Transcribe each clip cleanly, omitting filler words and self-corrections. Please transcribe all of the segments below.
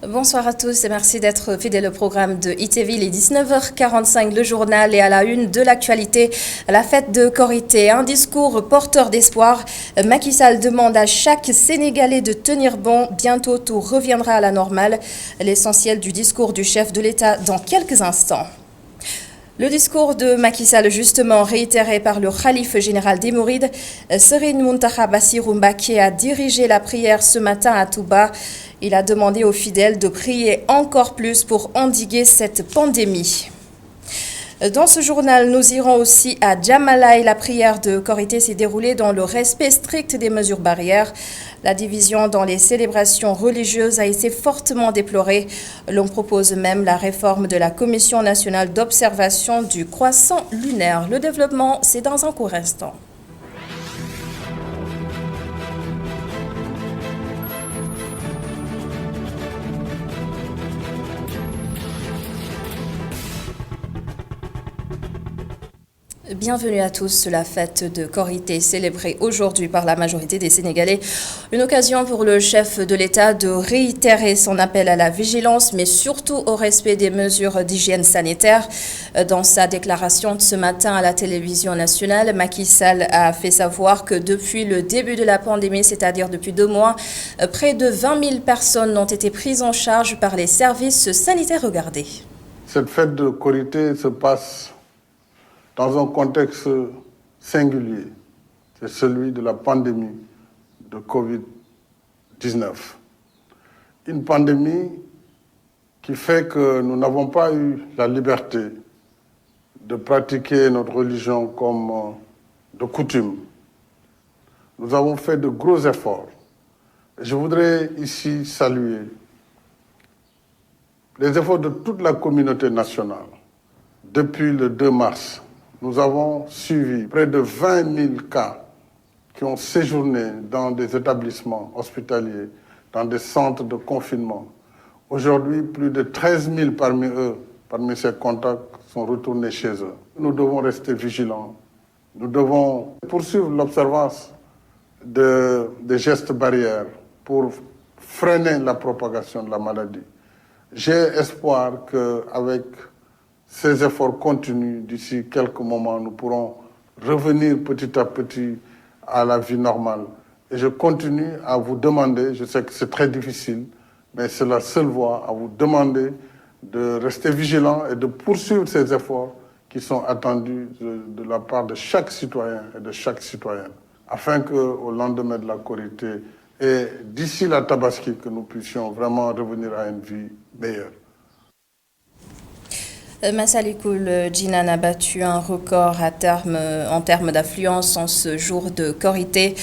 Bonsoir à tous et merci d'être fidèles au programme de ITV. Il est 19h45, le journal est à la une de l'actualité. La fête de Korité, un discours porteur d'espoir. Macky Sall demande à chaque Sénégalais de tenir bon. Bientôt, tout reviendra à la normale. L'essentiel du discours du chef de l'État dans quelques instants. Le discours de Macky Sall, justement réitéré par le khalife général des Mourides, Serigne Mountakha Bassirou Mbacké a dirigé la prière ce matin à Touba. Il a demandé aux fidèles de prier encore plus pour endiguer cette pandémie. Dans ce journal, nous irons aussi à Djamalaï. La prière de Korité s'est déroulée dans le respect strict des mesures barrières. La division dans les célébrations religieuses a été fortement déplorée. L'on propose même la réforme de la Commission nationale d'observation du croissant lunaire. Le développement, c'est dans un court instant. Bienvenue à tous. La fête de Korité célébrée aujourd'hui par la majorité des Sénégalais. Une occasion pour le chef de l'État de réitérer son appel à la vigilance, mais surtout au respect des mesures d'hygiène sanitaire. Dans sa déclaration de ce matin à la télévision nationale, Macky Sall a fait savoir que depuis le début de la pandémie, c'est-à-dire depuis 2 mois, près de 20 000 personnes ont été prises en charge par les services sanitaires. Regardez. Cette fête de Korité se passe dans un contexte singulier, c'est celui de la pandémie de Covid-19. Une pandémie qui fait que nous n'avons pas eu la liberté de pratiquer notre religion comme de coutume. Nous avons fait de gros efforts. Je voudrais ici saluer les efforts de toute la communauté nationale. Depuis le 2 mars, nous avons suivi près de 20 000 cas qui ont séjourné dans des établissements hospitaliers, dans des centres de confinement. Aujourd'hui, plus de 13 000 parmi ces contacts, sont retournés chez eux. Nous devons rester vigilants. Nous devons poursuivre l'observance des gestes barrières pour freiner la propagation de la maladie. J'ai espoir qu'avec ces efforts continus, d'ici quelques moments, nous pourrons revenir petit à petit à la vie normale. Et je continue à vous demander, je sais que c'est très difficile, mais c'est la seule voie, à vous demander de rester vigilants et de poursuivre ces efforts qui sont attendus de la part de chaque citoyen et de chaque citoyenne, afin qu'au lendemain de la Korité et d'ici la Tabaski, que nous puissions vraiment revenir à une vie meilleure. Massalikul Djinan a battu un record en termes d'affluence en ce jour de Korité.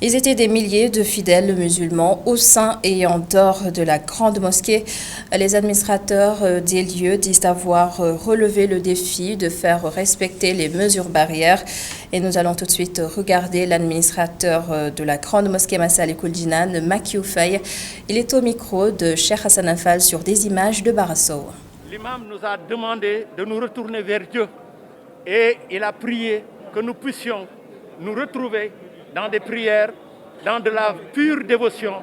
Ils étaient des milliers de fidèles musulmans au sein et en dehors de la grande mosquée. Les administrateurs des lieux disent avoir relevé le défi de faire respecter les mesures barrières. Et nous allons tout de suite regarder l'administrateur de la grande mosquée Massalikul Djinan, Makiou Faye. Il est au micro de Cheikh Hassan Anfal sur des images de Barasso. L'imam nous a demandé de nous retourner vers Dieu et il a prié que nous puissions nous retrouver dans des prières, dans de la pure dévotion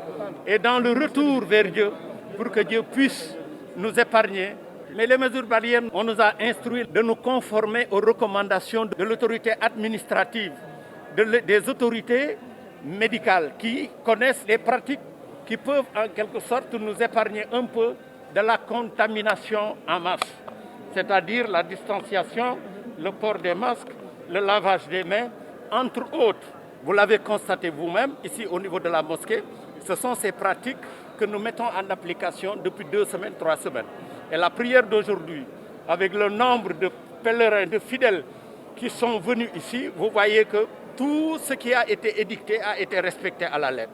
et dans le retour vers Dieu pour que Dieu puisse nous épargner. Mais les mesures barrières, on nous a instruit de nous conformer aux recommandations de l'autorité administrative, des autorités médicales qui connaissent les pratiques qui peuvent en quelque sorte nous épargner un peu de la contamination en masse, c'est-à-dire la distanciation, le port des masques, le lavage des mains, entre autres. Vous l'avez constaté vous-même, ici au niveau de la mosquée, ce sont ces pratiques que nous mettons en application depuis 2 semaines, 3 semaines. Et la prière d'aujourd'hui, avec le nombre de pèlerins, de fidèles qui sont venus ici, vous voyez que tout ce qui a été édicté a été respecté à la lettre.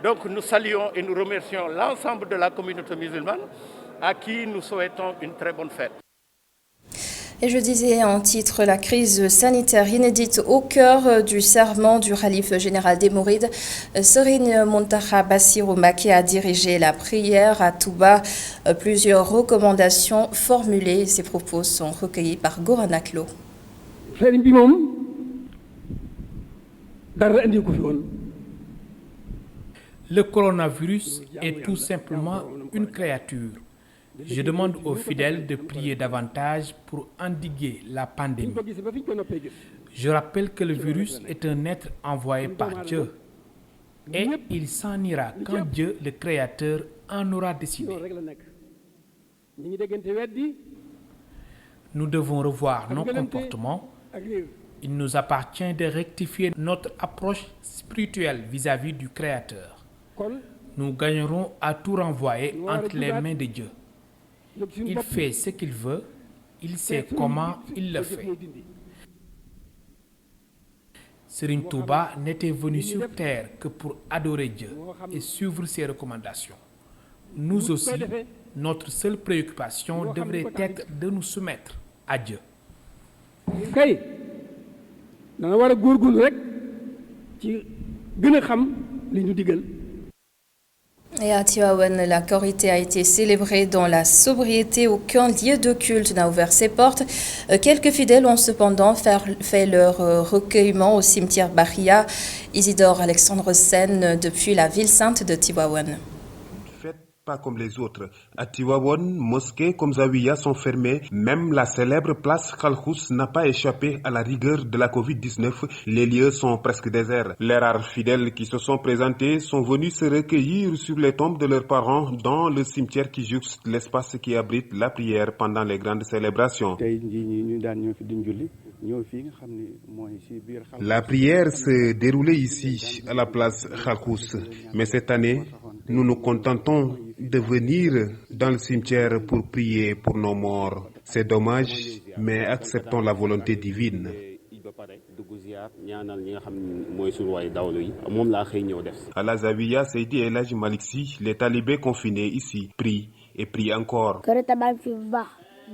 Donc nous saluons et nous remercions l'ensemble de la communauté musulmane à qui nous souhaitons une très bonne fête. Et je disais en titre, la crise sanitaire inédite au cœur du serment du khalife général des Mourides. Serigne Mountakha Bassirou Mbacké a dirigé la prière à Touba. Plusieurs recommandations formulées. Ces propos sont recueillis par Gorana Klo. Le coronavirus est tout simplement une créature. Je demande aux fidèles de prier davantage pour endiguer la pandémie. Je rappelle que le virus est un être envoyé par Dieu et il s'en ira quand Dieu, le Créateur, en aura décidé. Nous devons revoir nos comportements. Il nous appartient de rectifier notre approche spirituelle vis-à-vis du Créateur. Nous gagnerons à tout renvoyer entre les mains de Dieu. Il fait ce qu'il veut, il sait comment il le fait. Serigne Touba n'était venu sur terre que pour adorer Dieu et suivre ses recommandations. Nous aussi, notre seule préoccupation devrait être de nous soumettre à Dieu. Et à Tivaouane, la Korité a été célébrée dans la sobriété. Aucun lieu de culte n'a ouvert ses portes. Quelques fidèles ont cependant fait leur recueillement au cimetière Bahia. Isidore Alexandre Sen depuis la ville sainte de Tivaouane. Pas comme les autres. À Tivaouane, mosquées comme Zawiya sont fermées. Même la célèbre place Khalkhous n'a pas échappé à la rigueur de la Covid-19. Les lieux sont presque déserts. Les rares fidèles qui se sont présentés sont venus se recueillir sur les tombes de leurs parents dans le cimetière qui jouxte l'espace qui abrite la prière pendant les grandes célébrations. La prière se déroulait ici, à la place Khalkhous. Mais cette année, nous nous contentons de venir dans le cimetière pour prier pour nos morts. C'est dommage, mais acceptons la volonté divine. À la Zawiya Seydi El Hadji Malick Sy, les talibés confinés ici prient et prient encore.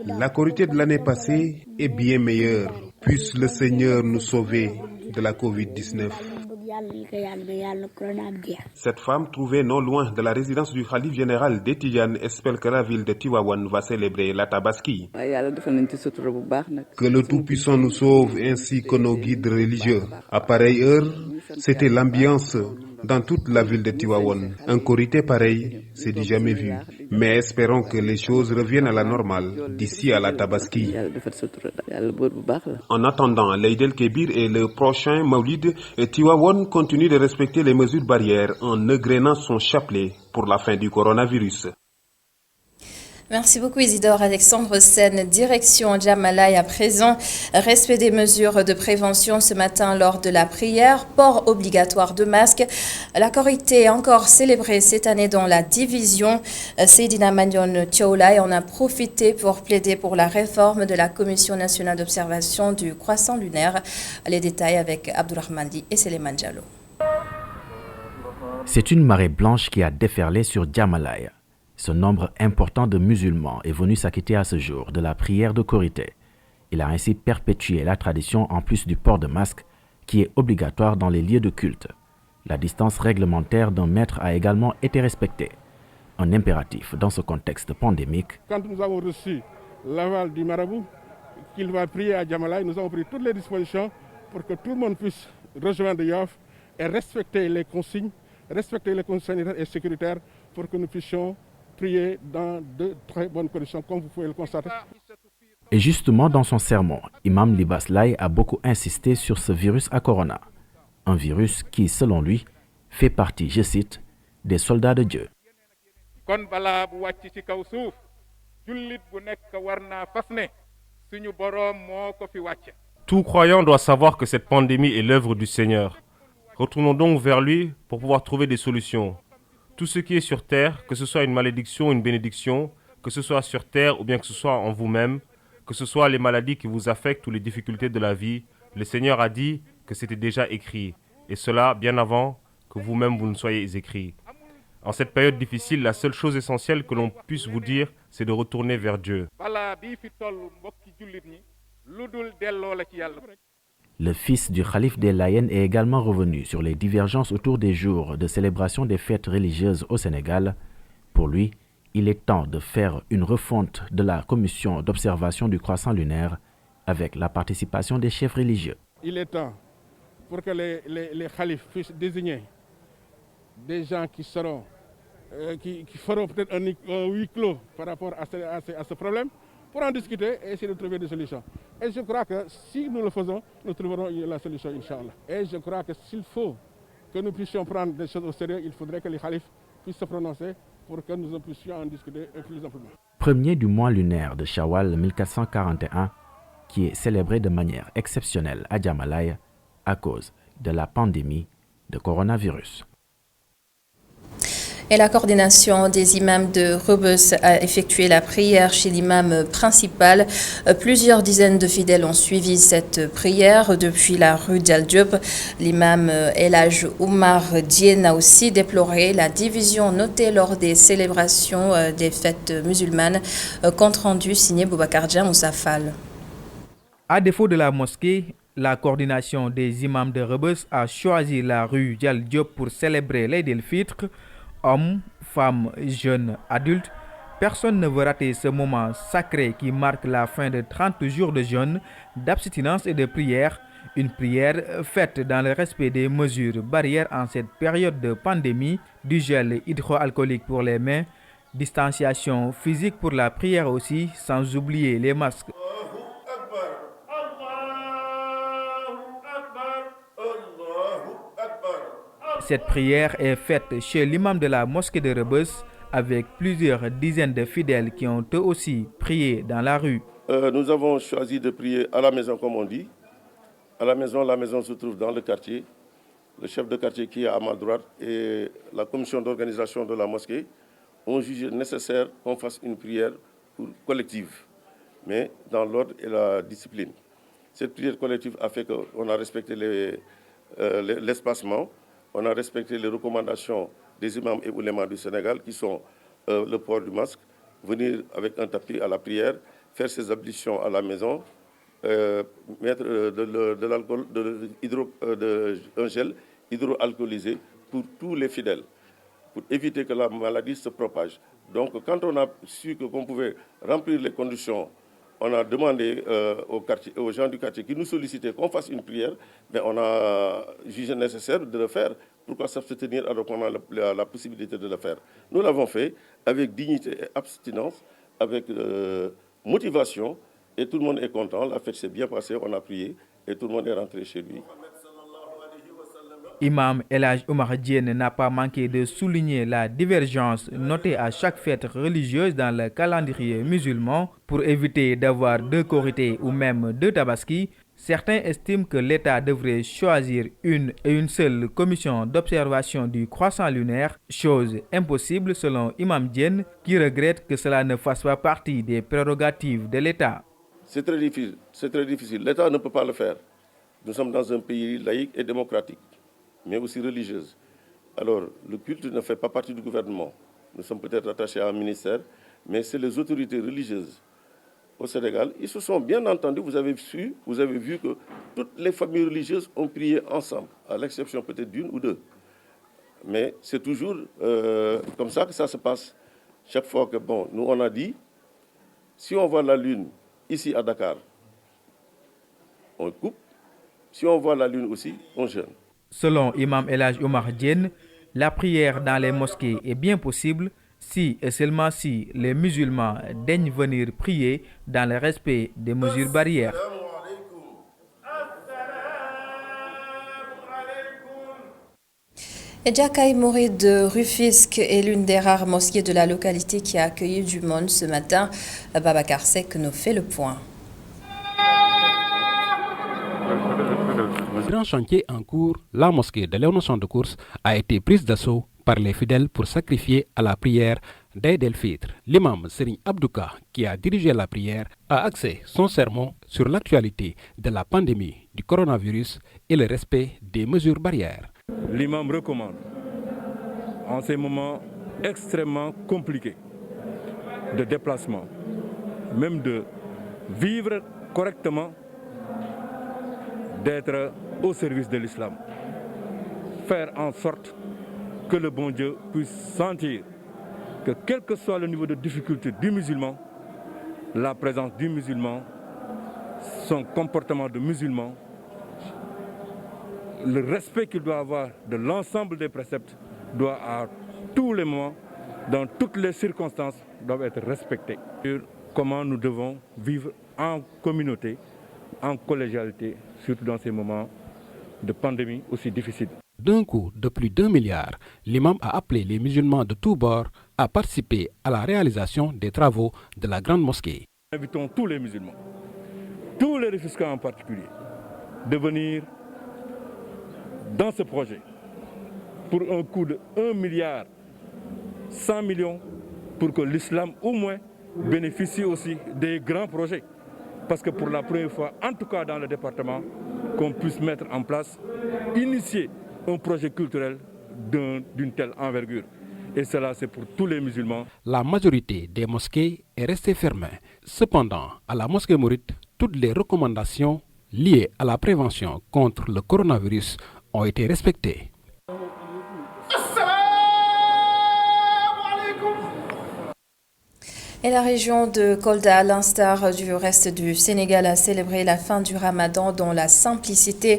La Korité de l'année passée est bien meilleure. Puisse le Seigneur nous sauver de la Covid-19. Cette femme, trouvée non loin de la résidence du Khalife général des Tidianes, espère que la ville de Tivaouane va célébrer la Tabaski. Que le Tout-Puissant nous sauve ainsi que nos guides religieux. À pareille heure, c'était l'ambiance dans toute la ville de Tivaouane. Un Korité pareil, c'est du jamais vu. Mais espérons que les choses reviennent à la normale d'ici à la Tabaski. En attendant l'Eid el-Kébir et le prochain Maulid, Tivaouane continue de respecter les mesures barrières en égrenant son chapelet pour la fin du coronavirus. Merci beaucoup Isidore Alexandre Sen. Direction Djamalaï à présent. Respect des mesures de prévention ce matin lors de la prière. Port obligatoire de masque. La Korité est encore célébrée cette année dans la division. Seydina Mandione Thiaoulaye en a profité pour plaider pour la réforme de la Commission nationale d'observation du croissant lunaire. Les détails avec Abdourahmane Di et Séléman Diallo. C'est une marée blanche qui a déferlé sur Djamalaï. Ce nombre important de musulmans est venu s'acquitter à ce jour de la prière de Korité. Il a ainsi perpétué la tradition en plus du port de masque qui est obligatoire dans les lieux de culte. La distance réglementaire d'un mètre a également été respectée. Un impératif dans ce contexte pandémique. Quand nous avons reçu l'aval du marabout qu'il va prier à Djamalaï, nous avons pris toutes les dispositions pour que tout le monde puisse rejoindre Yoff et respecter les consignes sanitaires et sécuritaires pour que nous puissions prier dans de très bonnes conditions, comme vous pouvez le constater. Et justement, dans son sermon, Imam Libas Laye a beaucoup insisté sur ce virus à corona. Un virus qui, selon lui, fait partie, je cite, des soldats de Dieu. Tout croyant doit savoir que cette pandémie est l'œuvre du Seigneur. Retournons donc vers lui pour pouvoir trouver des solutions. Tout ce qui est sur terre, que ce soit une malédiction ou une bénédiction, que ce soit sur terre ou bien que ce soit en vous-même, que ce soit les maladies qui vous affectent ou les difficultés de la vie, le Seigneur a dit que c'était déjà écrit. Et cela bien avant que vous-même vous ne soyez écrit. En cette période difficile, la seule chose essentielle que l'on puisse vous dire, c'est de retourner vers Dieu. Le fils du Khalife des Layènes est également revenu sur les divergences autour des jours de célébration des fêtes religieuses au Sénégal. Pour lui, il est temps de faire une refonte de la commission d'observation du croissant lunaire avec la participation des chefs religieux. Il est temps pour que les khalifes puissent désigner des gens qui seront, qui feront peut-être un huis clos par rapport à ce problème, pour en discuter et essayer de trouver des solutions. Et je crois que si nous le faisons, nous trouverons la solution, Inch'Allah. Et je crois que s'il faut que nous puissions prendre des choses au sérieux, il faudrait que les khalifs puissent se prononcer pour que nous puissions en discuter plus amplement. Premier du mois lunaire de Shawwal 1441, qui est célébré de manière exceptionnelle à Djamalaya à cause de la pandémie de coronavirus. Et la coordination des imams de Rebeuss a effectué la prière chez l'imam principal. Plusieurs dizaines de fidèles ont suivi cette prière depuis la rue Dial Diop. L'imam El Hadj Oumar Diène a aussi déploré la division notée lors des célébrations des fêtes musulmanes. Compte rendu signé Boubacar Dia Moussa Fall. À défaut de la mosquée, la coordination des imams de Rebeuss a choisi la rue Dial Diop pour célébrer l'Eid el-Fitr. Hommes, femmes, jeunes, adultes, personne ne veut rater ce moment sacré qui marque la fin de 30 jours de jeûne, d'abstinence et de prière. Une prière faite dans le respect des mesures barrières en cette période de pandémie, du gel hydroalcoolique pour les mains, distanciation physique pour la prière aussi, sans oublier les masques. Cette prière est faite chez l'imam de la mosquée de Rebeuss avec plusieurs dizaines de fidèles qui ont eux aussi prié dans la rue. Nous avons choisi de prier à la maison comme on dit. À la maison se trouve dans le quartier. Le chef de quartier qui est à ma droite et la commission d'organisation de la mosquée ont jugé nécessaire qu'on fasse une prière collective, mais dans l'ordre et la discipline. Cette prière collective a fait qu'on a respecté l'espacement. On a respecté les recommandations des imams et oulémas du Sénégal qui sont le port du masque, venir avec un tapis à la prière, faire ses ablutions à la maison, mettre de l'alcool, un gel hydroalcoolisé pour tous les fidèles, pour éviter que la maladie se propage. Donc quand on a su qu'on pouvait remplir les conditions, on a demandé aux gens du quartier qui nous sollicitaient qu'on fasse une prière, mais on a jugé nécessaire de le faire. Pourquoi s'abstenir alors qu'on a la possibilité de le faire? Nous l'avons fait avec dignité et abstinence, avec motivation, et tout le monde est content. La fête s'est bien passée, on a prié, et tout le monde est rentré chez lui. Imam El Hadj Oumar Diène n'a pas manqué de souligner la divergence notée à chaque fête religieuse dans le calendrier musulman. Pour éviter d'avoir deux Korités ou même deux Tabaski, certains estiment que l'État devrait choisir une seule commission d'observation du croissant lunaire, chose impossible selon Imam Diène, qui regrette que cela ne fasse pas partie des prérogatives de l'État. C'est très difficile. L'État ne peut pas le faire. Nous sommes dans un pays laïque et démocratique, mais aussi religieuse. Alors, le culte ne fait pas partie du gouvernement. Nous sommes peut-être attachés à un ministère, mais c'est les autorités religieuses au Sénégal. Ils se sont bien entendus. Vous avez vu que toutes les familles religieuses ont prié ensemble, à l'exception peut-être d'une ou deux. Mais c'est toujours comme ça que ça se passe. Chaque fois que, nous on a dit, si on voit la lune ici à Dakar, on coupe. Si on voit la lune aussi, on jeûne. Selon Imam El Hadj Oumar Diène, la prière dans les mosquées est bien possible si et seulement si les musulmans daignent venir prier dans le respect des mesures barrières. Djakaï Mouride de Rufisque est l'une des rares mosquées de la localité qui a accueilli du monde ce matin. Babacar Seck nous fait le point. Grand chantier en cours, la mosquée de Léon de course a été prise d'assaut par les fidèles pour sacrifier à la prière d'Eid el-Fitr. L'imam Serigne Abdouka, qui a dirigé la prière, a axé son sermon sur l'actualité de la pandémie du coronavirus et le respect des mesures barrières. L'imam recommande, en ces moments extrêmement compliqués de déplacement, même de vivre correctement, d'être au service de l'islam. Faire en sorte que le bon Dieu puisse sentir que quel que soit le niveau de difficulté du musulman, la présence du musulman, son comportement de musulman, le respect qu'il doit avoir de l'ensemble des préceptes doit à tous les moments, dans toutes les circonstances, doivent être respectées. Sur comment nous devons vivre en communauté, en collégialité, surtout dans ces moments de pandémie aussi difficiles. D'un coût de plus d'1 milliard, l'imam a appelé les musulmans de tous bords à participer à la réalisation des travaux de la grande mosquée. Nous invitons tous les musulmans, tous les Rufisquois en particulier, de venir dans ce projet pour un coût de 1 milliard 100 millions pour que l'islam au moins bénéficie aussi des grands projets. Parce que pour la première fois, en tout cas dans le département, qu'on puisse mettre en place, initier un projet culturel d'une telle envergure. Et cela, c'est pour tous les musulmans. La majorité des mosquées est restée fermée. Cependant, à la mosquée Mouride, toutes les recommandations liées à la prévention contre le coronavirus ont été respectées. Et la région de Kolda, à l'instar du reste du Sénégal, a célébré la fin du Ramadan dans la simplicité.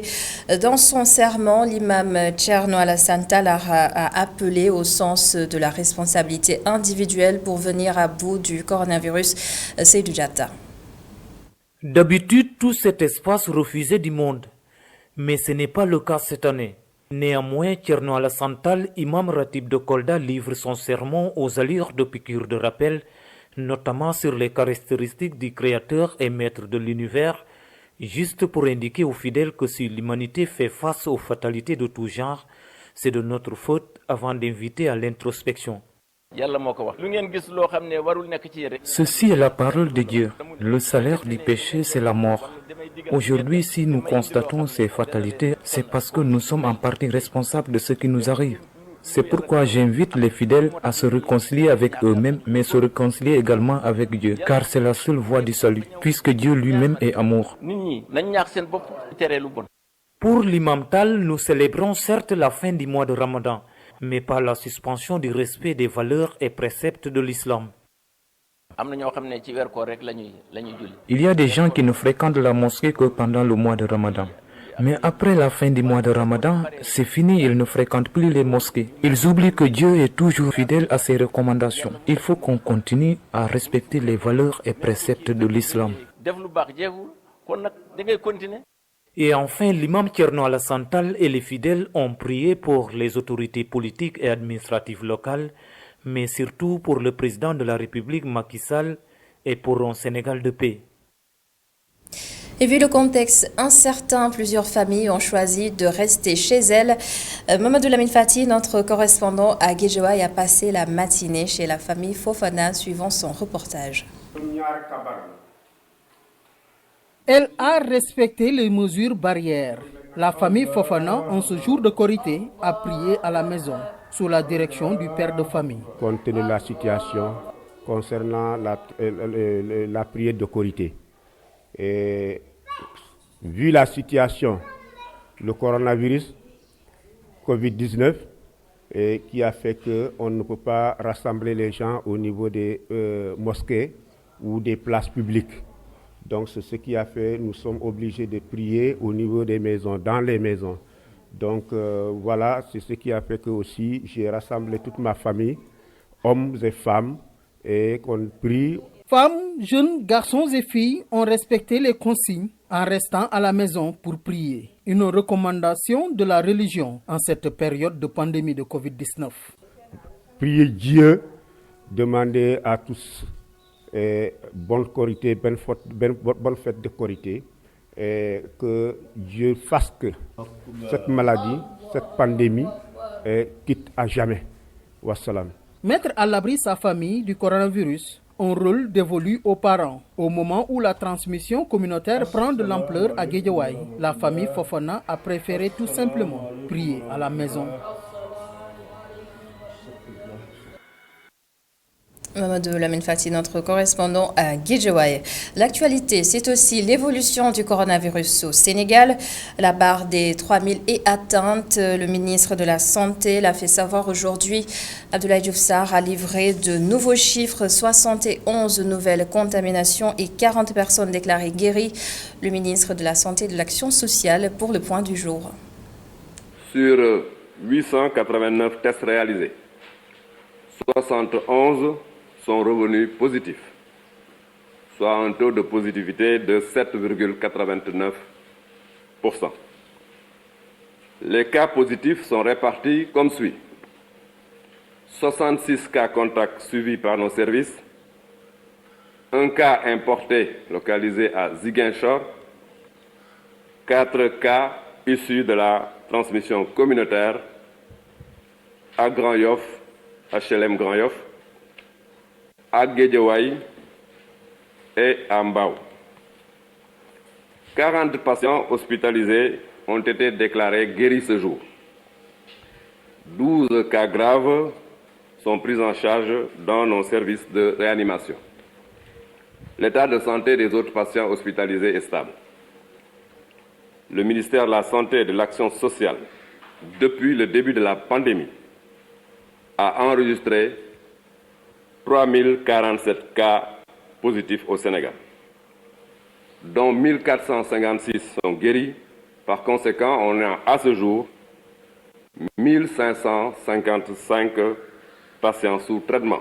Dans son serment, l'imam Thierno Alassane Tall a appelé au sens de la responsabilité individuelle pour venir à bout du coronavirus. Seydou Diatta. D'habitude, tout cet espace refusait du monde, mais ce n'est pas le cas cette année. Néanmoins, Thierno Alassane Tall, imam ratib de Kolda, livre son sermon aux allures de piqûre de rappel, notamment sur les caractéristiques du Créateur et Maître de l'univers, juste pour indiquer aux fidèles que si l'humanité fait face aux fatalités de tout genre, c'est de notre faute avant d'inviter à l'introspection. Ceci est la parole de Dieu. Le salaire du péché, c'est la mort. Aujourd'hui, si nous constatons ces fatalités, c'est parce que nous sommes en partie responsables de ce qui nous arrive. C'est pourquoi j'invite les fidèles à se réconcilier avec eux-mêmes, mais se réconcilier également avec Dieu, car c'est la seule voie du salut, puisque Dieu lui-même est amour. Pour l'imam Tall, nous célébrons certes la fin du mois de Ramadan, mais pas la suspension du respect des valeurs et préceptes de l'islam. Il y a des gens qui ne fréquentent la mosquée que pendant le mois de Ramadan. Mais après la fin du mois de Ramadan, c'est fini, ils ne fréquentent plus les mosquées. Ils oublient que Dieu est toujours fidèle à ses recommandations. Il faut qu'on continue à respecter les valeurs et préceptes de l'islam. Et enfin, l'imam Thierno Alassane Tall et les fidèles ont prié pour les autorités politiques et administratives locales, mais surtout pour le président de la République Macky Sall et pour un Sénégal de paix. Et vu le contexte incertain, plusieurs familles ont choisi de rester chez elles. Mamadou Lamine Fati, notre correspondant à Guédiawaye, a passé la matinée chez la famille Fofana, suivant son reportage. Elle a respecté les mesures barrières. La famille Fofana, en ce jour de Korité, a prié à la maison, sous la direction du père de famille. Compte tenu de la situation concernant la prière de Korité, et vu la situation, le coronavirus, Covid-19, qui a fait qu'on ne peut pas rassembler les gens au niveau des mosquées ou des places publiques. Donc c'est ce qui a fait, nous sommes obligés de prier au niveau des maisons, dans les maisons. Donc voilà, c'est ce qui a fait que aussi j'ai rassemblé toute ma famille, hommes et femmes, et qu'on prie. Femmes, jeunes, garçons et filles ont respecté les consignes en restant à la maison pour prier. Une recommandation de la religion en cette période de pandémie de Covid-19. Priez Dieu, demandez à tous bonne Korité, bonne fête de Korité, et que Dieu fasse que cette maladie, cette pandémie, quitte à jamais. Wassalam. Mettre à l'abri sa famille du coronavirus, un rôle dévolu aux parents. Au moment où la transmission communautaire prend de l'ampleur à Guédiawaye, la famille Fofana a préféré tout simplement prier à la maison. Mamadou Lamine Fati, notre correspondant à Guédiawaye. L'actualité, c'est aussi l'évolution du coronavirus au Sénégal. La barre des 3000 est atteinte. Le ministre de la Santé l'a fait savoir aujourd'hui. Abdoulaye Diouf Sarr a livré de nouveaux chiffres, 71 nouvelles contaminations et 40 personnes déclarées guéries. Le ministre de la Santé et de l'Action sociale pour le point du jour. Sur 889 tests réalisés. 71 sont revenus positifs, soit un taux de positivité de 7,89%. Les cas positifs sont répartis comme suit. 66 cas contacts suivis par nos services, un cas importé localisé à Ziguinchor, 4 cas issus de la transmission communautaire à Grand Yoff, HLM Grand Yoff, à Guédiawaye et à Mbao. 40 patients hospitalisés ont été déclarés guéris ce jour. 12 cas graves sont pris en charge dans nos services de réanimation. L'état de santé des autres patients hospitalisés est stable. Le ministère de la Santé et de l'Action sociale, depuis le début de la pandémie, a enregistré 3047 cas positifs au Sénégal, dont 1456 sont guéris. Par conséquent, on a à ce jour 1555 patients sous traitement.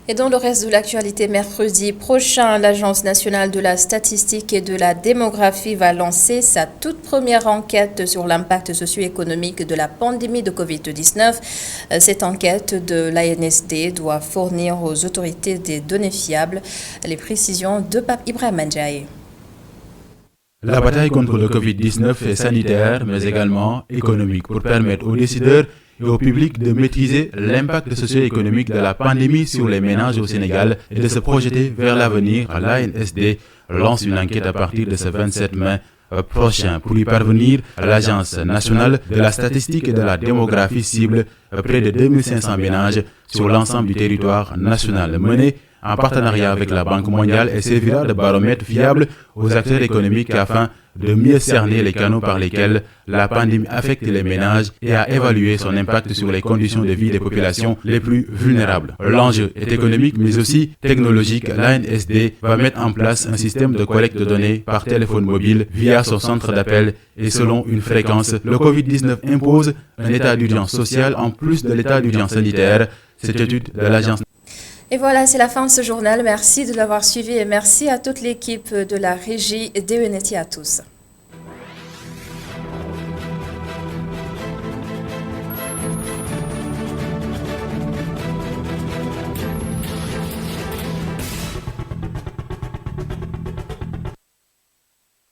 Et dans le reste de l'actualité, mercredi prochain, l'Agence nationale de la statistique et de la démographie va lancer sa toute première enquête sur l'impact socio-économique de la pandémie de Covid-19. Cette enquête de l'ANSD doit fournir aux autorités des données fiables. Les précisions de Pape Ibrahim Ndiaye. La bataille contre le Covid-19 est sanitaire, mais également économique, pour permettre aux décideurs et au public de maîtriser l'impact socio-économique de la pandémie sur les ménages au Sénégal et de se projeter vers l'avenir. L'ANSD lance une enquête à partir de ce 27 mai prochain. Pour y parvenir, l'Agence nationale de la statistique et de la démographie cible près de 2500 ménages sur l'ensemble du territoire national, mené en partenariat avec la Banque mondiale, et servira de baromètre fiable aux acteurs économiques afin de mieux cerner les canaux par lesquels la pandémie affecte les ménages et à évaluer son impact sur les conditions de vie des populations les plus vulnérables. L'enjeu est économique mais aussi technologique. L'ANSD va mettre en place un système de collecte de données par téléphone mobile via son centre d'appel et selon une fréquence. Le Covid-19 impose un état d'urgence sociale en plus de l'état d'urgence sanitaire. Cette étude de l'agence. Et voilà, c'est la fin de ce journal. Merci de l'avoir suivi et merci à toute l'équipe de la régie. Déwéneti à tous.